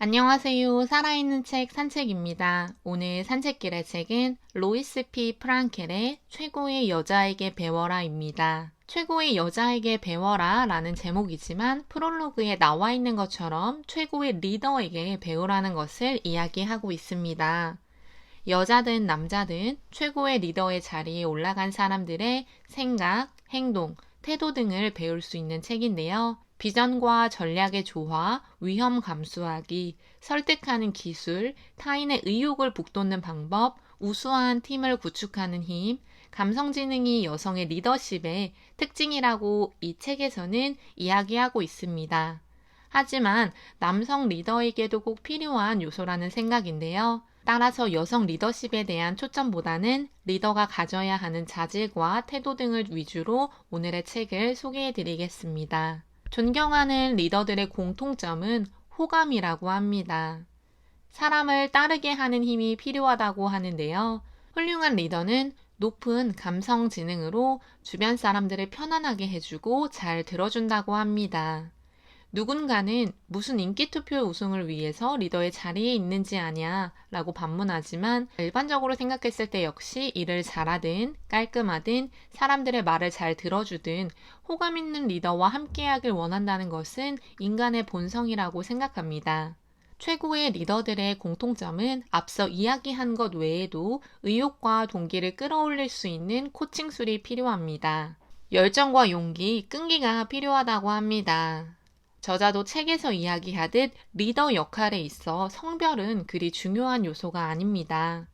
안녕하세요. 살아있는 책 산책입니다. 오늘 산책길의 책은 로이스 피 프랑켈의 최고의 여자에게 배워라입니다. 최고의 여자에게 배워라 라는 제목이지만 프롤로그에 나와 있는 것처럼 최고의 리더에게 배우라는 것을 이야기하고 있습니다. 여자든 남자든 최고의 리더의 자리에 올라간 사람들의 생각, 행동, 태도 등을 배울 수 있는 책인데요. 비전과 전략의 조화, 위험 감수하기, 설득하는 기술, 타인의 의욕을 북돋는 방법, 우수한 팀을 구축하는 힘, 감성지능이 여성의 리더십의 특징이라고 이 책에서는 이야기하고 있습니다. 하지만 남성 리더에게도 꼭 필요한 요소라는 생각인데요. 따라서 여성 리더십에 대한 초점보다는 리더가 가져야 하는 자질과 태도 등을 위주로 오늘의 책을 소개해 드리겠습니다. 존경하는 리더들의 공통점은 호감이라고 합니다. 사람을 따르게 하는 힘이 필요하다고 하는데요. 훌륭한 리더는 높은 감성 지능으로 주변 사람들을 편안하게 해주고 잘 들어준다고 합니다. 누군가는 무슨 인기투표 우승을 위해서 리더의 자리에 있는지 아냐 라고 반문하지만 일반적으로 생각했을 때 역시 일을 잘하든 깔끔하든 사람들의 말을 잘 들어주든 호감 있는 리더와 함께하길 원한다는 것은 인간의 본성이라고 생각합니다. 최고의 리더들의 공통점은 앞서 이야기한 것 외에도 의욕과 동기를 끌어올릴 수 있는 코칭술이 필요합니다. 열정과 용기, 끈기가 필요하다고 합니다. 저자도 책에서 이야기하듯 리더 역할에 있어 성별은 그리 중요한 요소가 아닙니다.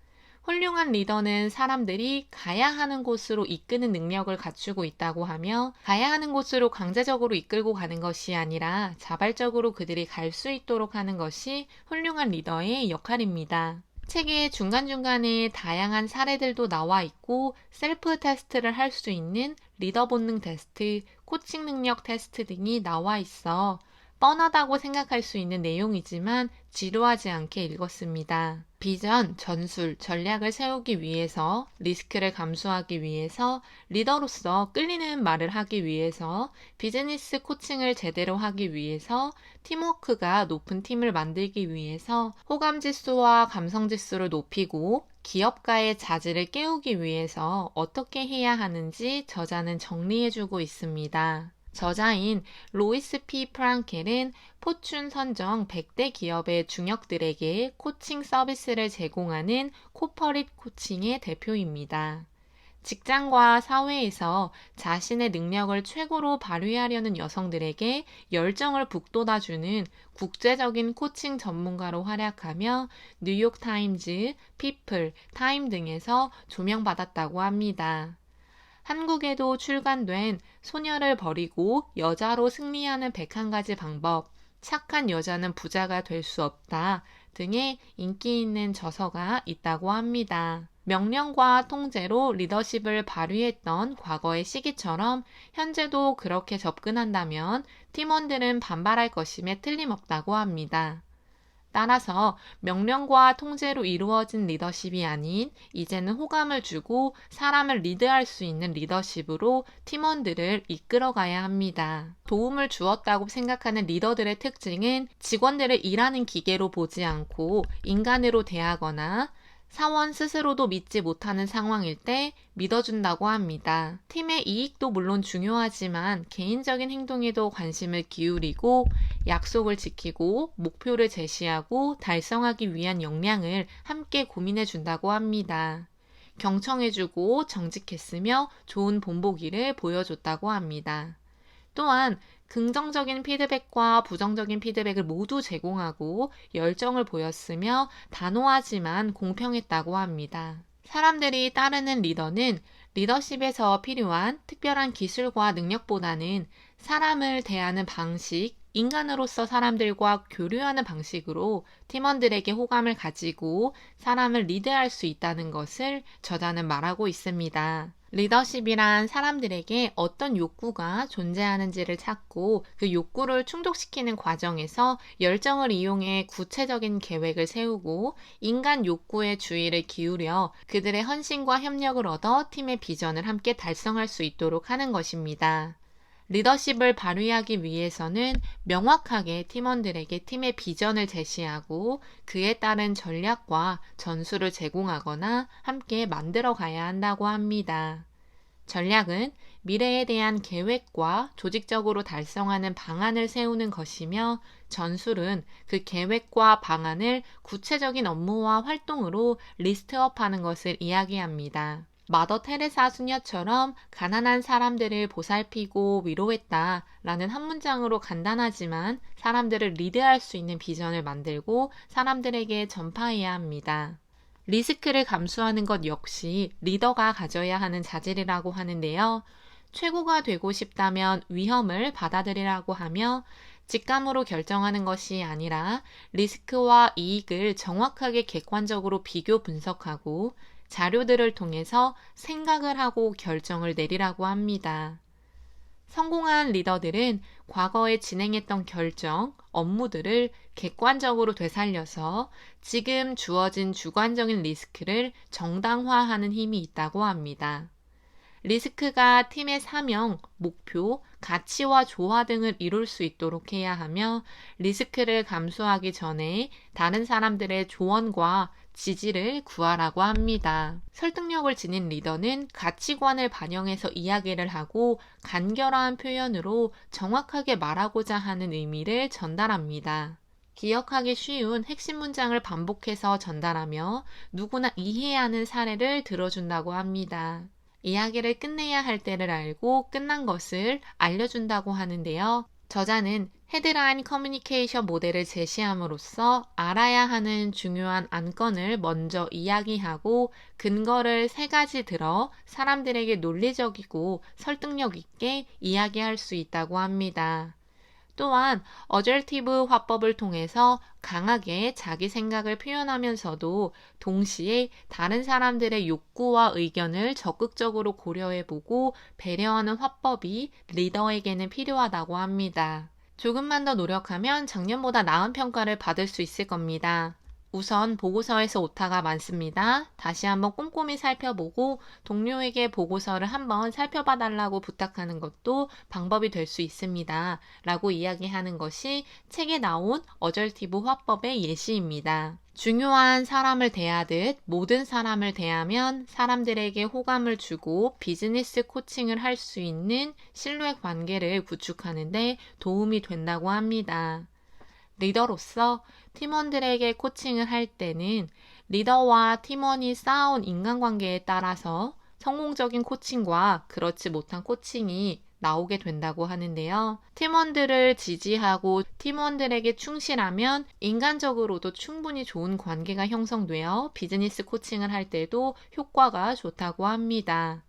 훌륭한 리더는 사람들이 가야 하는 곳으로 이끄는 능력을 갖추고 있다고 하며 가야 하는 곳으로 강제적으로 이끌고 가는 것이 아니라 자발적으로 그들이 갈 수 있도록 하는 것이 훌륭한 리더의 역할입니다. 책의 중간중간에 다양한 사례들도 나와 있고 셀프 테스트를 할 수 있는 리더 본능 테스트, 코칭 능력 테스트 등이 나와 있어 뻔하다고 생각할 수 있는 내용이지만 지루하지 않게 읽었습니다. 비전, 전술, 전략을 세우기 위해서, 리스크를 감수하기 위해서, 리더로서 끌리는 말을 하기 위해서, 비즈니스 코칭을 제대로 하기 위해서, 팀워크가 높은 팀을 만들기 위해서, 호감 지수와 감성 지수를 높이고, 기업가의 자질을 깨우기 위해서 어떻게 해야 하는지 저자는 정리해주고 있습니다. 저자인 로이스 피 프랑켈은 포춘 선정 100대 기업의 중역들에게 코칭 서비스를 제공하는 코퍼릿 코칭의 대표입니다. 직장과 사회에서 자신의 능력을 최고로 발휘하려는 여성들에게 열정을 북돋아주는 국제적인 코칭 전문가로 활약하며 뉴욕타임즈, 피플, 타임 등에서 조명받았다고 합니다. 한국에도 출간된 소녀를 버리고 여자로 승리하는 101가지 방법, 착한 여자는 부자가 될 수 없다 등의 인기 있는 저서가 있다고 합니다. 명령과 통제로 리더십을 발휘했던 과거의 시기처럼 현재도 그렇게 접근한다면 팀원들은 반발할 것임에 틀림없다고 합니다. 따라서 명령과 통제로 이루어진 리더십이 아닌 이제는 호감을 주고 사람을 리드할 수 있는 리더십으로 팀원들을 이끌어가야 합니다. 도움을 주었다고 생각하는 리더들의 특징은 직원들을 일하는 기계로 보지 않고 인간으로 대하거나 사원 스스로도 믿지 못하는 상황일 때 믿어준다고 합니다. 팀의 이익도 물론 중요하지만 개인적인 행동에도 관심을 기울이고 약속을 지키고 목표를 제시하고 달성하기 위한 역량을 함께 고민해 준다고 합니다. 경청해주고 정직했으며 좋은 본보기를 보여줬다고 합니다. 또한 긍정적인 피드백과 부정적인 피드백을 모두 제공하고 열정을 보였으며 단호하지만 공평했다고 합니다. 사람들이 따르는 리더는 리더십에서 필요한 특별한 기술과 능력보다는 사람을 대하는 방식, 인간으로서 사람들과 교류하는 방식으로 팀원들에게 호감을 가지고 사람을 리드할 수 있다는 것을 저자는 말하고 있습니다. 리더십이란 사람들에게 어떤 욕구가 존재하는지를 찾고 그 욕구를 충족시키는 과정에서 열정을 이용해 구체적인 계획을 세우고 인간 욕구에 주의를 기울여 그들의 헌신과 협력을 얻어 팀의 비전을 함께 달성할 수 있도록 하는 것입니다. 리더십을 발휘하기 위해서는 명확하게 팀원들에게 팀의 비전을 제시하고 그에 따른 전략과 전술을 제공하거나 함께 만들어 가야 한다고 합니다. 전략은 미래에 대한 계획과 조직적으로 달성하는 방안을 세우는 것이며 전술은 그 계획과 방안을 구체적인 업무와 활동으로 리스트업하는 것을 이야기합니다. 마더 테레사 수녀처럼 가난한 사람들을 보살피고 위로했다 라는 한 문장으로 간단하지만 사람들을 리드할 수 있는 비전을 만들고 사람들에게 전파해야 합니다. 리스크를 감수하는 것 역시 리더가 가져야 하는 자질이라고 하는데요. 최고가 되고 싶다면 위험을 받아들이라고 하며 직감으로 결정하는 것이 아니라 리스크와 이익을 정확하게 객관적으로 비교 분석하고 자료들을 통해서 생각을 하고 결정을 내리라고 합니다. 성공한 리더들은 과거에 진행했던 결정, 업무들을 객관적으로 되살려서 지금 주어진 주관적인 리스크를 정당화하는 힘이 있다고 합니다. 리스크가 팀의 사명, 목표, 가치와 조화 등을 이룰 수 있도록 해야 하며 리스크를 감수하기 전에 다른 사람들의 조언과 지지를 구하라고 합니다. 설득력을 지닌 리더는 가치관을 반영해서 이야기를 하고 간결한 표현으로 정확하게 말하고자 하는 의미를 전달합니다. 기억하기 쉬운 핵심 문장을 반복해서 전달하며 누구나 이해해야 하는 사례를 들어준다고 합니다. 이야기를 끝내야 할 때를 알고 끝난 것을 알려준다고 하는데요. 저자는 헤드라인 커뮤니케이션 모델을 제시함으로써 알아야 하는 중요한 안건을 먼저 이야기하고 근거를 3가지 들어 사람들에게 논리적이고 설득력 있게 이야기할 수 있다고 합니다. 또한 어절티브 화법을 통해서 강하게 자기 생각을 표현하면서도 동시에 다른 사람들의 욕구와 의견을 적극적으로 고려해보고 배려하는 화법이 리더에게는 필요하다고 합니다. 조금만 더 노력하면 작년보다 나은 평가를 받을 수 있을 겁니다. 우선 보고서에서 오타가 많습니다. 다시 한번 꼼꼼히 살펴보고 동료에게 보고서를 한번 살펴봐 달라고 부탁하는 것도 방법이 될 수 있습니다. 라고 이야기하는 것이 책에 나온 어절티브 화법의 예시입니다. 중요한 사람을 대하듯 모든 사람을 대하면 사람들에게 호감을 주고 비즈니스 코칭을 할 수 있는 신뢰 관계를 구축하는 데 도움이 된다고 합니다. 리더로서 팀원들에게 코칭을 할 때는 리더와 팀원이 쌓아온 인간관계에 따라서 성공적인 코칭과 그렇지 못한 코칭이 나오게 된다고 하는데요. 팀원들을 지지하고 팀원들에게 충실하면 인간적으로도 충분히 좋은 관계가 형성되어 비즈니스 코칭을 할 때도 효과가 좋다고 합니다.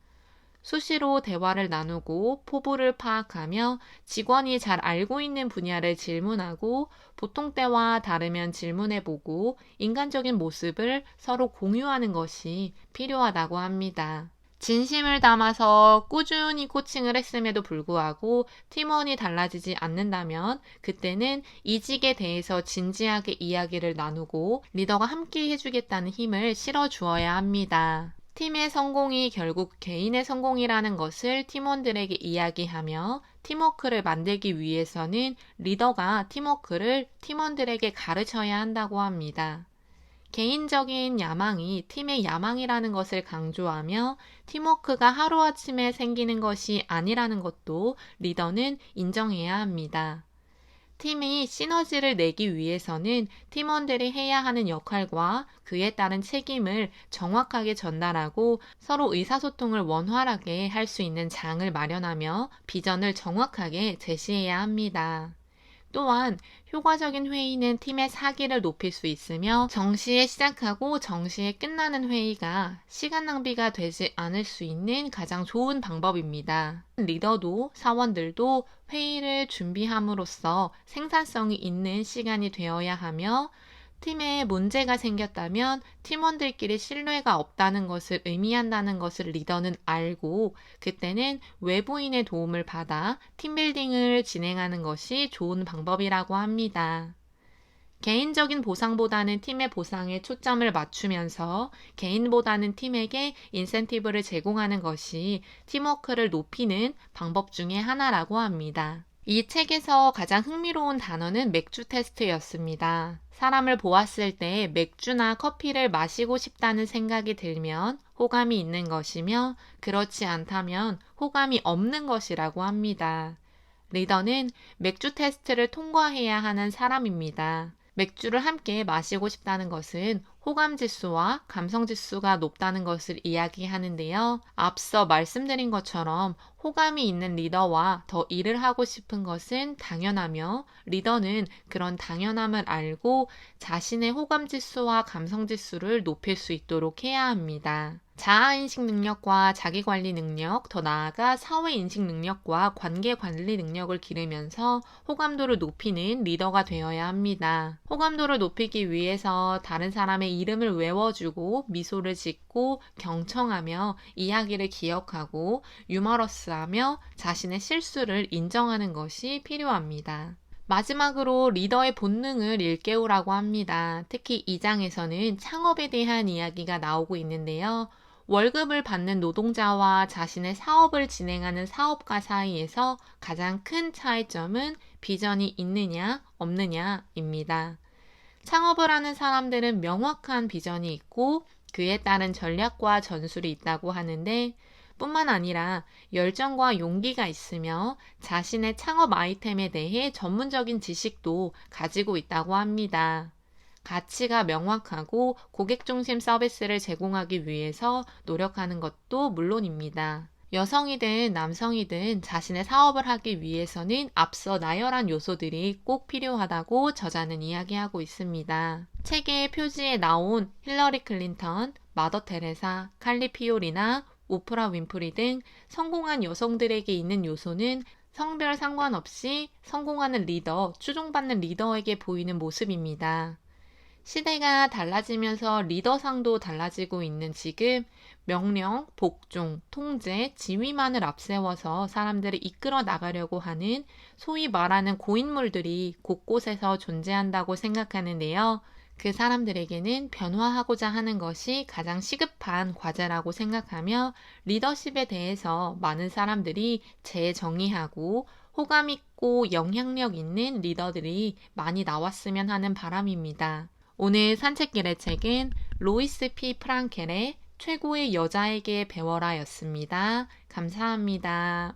수시로 대화를 나누고 포부를 파악하며 직원이 잘 알고 있는 분야를 질문하고 보통 때와 다르면 질문해보고 인간적인 모습을 서로 공유하는 것이 필요하다고 합니다. 진심을 담아서 꾸준히 코칭을 했음에도 불구하고 팀원이 달라지지 않는다면 그때는 이직에 대해서 진지하게 이야기를 나누고 리더가 함께 해주겠다는 힘을 실어주어야 합니다. 팀의 성공이 결국 개인의 성공이라는 것을 팀원들에게 이야기하며 팀워크를 만들기 위해서는 리더가 팀워크를 팀원들에게 가르쳐야 한다고 합니다. 개인적인 야망이 팀의 야망이라는 것을 강조하며 팀워크가 하루아침에 생기는 것이 아니라는 것도 리더는 인정해야 합니다. 팀이 시너지를 내기 위해서는 팀원들이 해야 하는 역할과 그에 따른 책임을 정확하게 전달하고 서로 의사소통을 원활하게 할 수 있는 장을 마련하며 비전을 정확하게 제시해야 합니다. 또한 효과적인 회의는 팀의 사기를 높일 수 있으며 정시에 시작하고 정시에 끝나는 회의가 시간 낭비가 되지 않을 수 있는 가장 좋은 방법입니다. 리더도 사원들도 회의를 준비함으로써 생산성이 있는 시간이 되어야 하며 팀에 문제가 생겼다면 팀원들끼리 신뢰가 없다는 것을 의미한다는 것을 리더는 알고 그때는 외부인의 도움을 받아 팀빌딩을 진행하는 것이 좋은 방법이라고 합니다. 개인적인 보상보다는 팀의 보상에 초점을 맞추면서 개인보다는 팀에게 인센티브를 제공하는 것이 팀워크를 높이는 방법 중에 하나라고 합니다. 이 책에서 가장 흥미로운 단어는 맥주 테스트였습니다. 사람을 보았을 때 맥주나 커피를 마시고 싶다는 생각이 들면 호감이 있는 것이며 그렇지 않다면 호감이 없는 것이라고 합니다. 리더는 맥주 테스트를 통과해야 하는 사람입니다. 맥주를 함께 마시고 싶다는 것은 호감 지수와 감성 지수가 높다는 것을 이야기하는데요. 앞서 말씀드린 것처럼 호감이 있는 리더와 더 일을 하고 싶은 것은 당연하며 리더는 그런 당연함을 알고 자신의 호감 지수와 감성 지수를 높일 수 있도록 해야 합니다. 자아인식 능력과 자기관리 능력, 더 나아가 사회인식 능력과 관계관리 능력을 기르면서 호감도를 높이는 리더가 되어야 합니다. 호감도를 높이기 위해서 다른 사람의 이름을 외워주고 미소를 짓고 경청하며 이야기를 기억하고 유머러스하며 자신의 실수를 인정하는 것이 필요합니다. 마지막으로 리더의 본능을 일깨우라고 합니다. 특히 2장에서는 창업에 대한 이야기가 나오고 있는데요. 월급을 받는 노동자와 자신의 사업을 진행하는 사업가 사이에서 가장 큰 차이점은 비전이 있느냐 없느냐입니다. 창업을 하는 사람들은 명확한 비전이 있고 그에 따른 전략과 전술이 있다고 하는데 뿐만 아니라 열정과 용기가 있으며 자신의 창업 아이템에 대해 전문적인 지식도 가지고 있다고 합니다. 가치가 명확하고 고객 중심 서비스를 제공하기 위해서 노력하는 것도 물론입니다. 여성이든 남성이든 자신의 사업을 하기 위해서는 앞서 나열한 요소들이 꼭 필요하다고 저자는 이야기하고 있습니다. 책의 표지에 나온 힐러리 클린턴, 마더 테레사, 칼리 피오리나 오프라 윈프리 등 성공한 여성들에게 있는 요소는 성별 상관없이 성공하는 리더, 추종받는 리더에게 보이는 모습입니다. 시대가 달라지면서 리더상도 달라지고 있는 지금 명령, 복종, 통제, 지위만을 앞세워서 사람들을 이끌어 나가려고 하는 소위 말하는 고인물들이 곳곳에서 존재한다고 생각하는데요. 그 사람들에게는 변화하고자 하는 것이 가장 시급한 과제라고 생각하며 리더십에 대해서 많은 사람들이 재정의하고 호감 있고 영향력 있는 리더들이 많이 나왔으면 하는 바람입니다. 오늘 산책길의 책은 로이스 P. 프랑켈의 최고의 여자에게 배워라 였습니다. 감사합니다.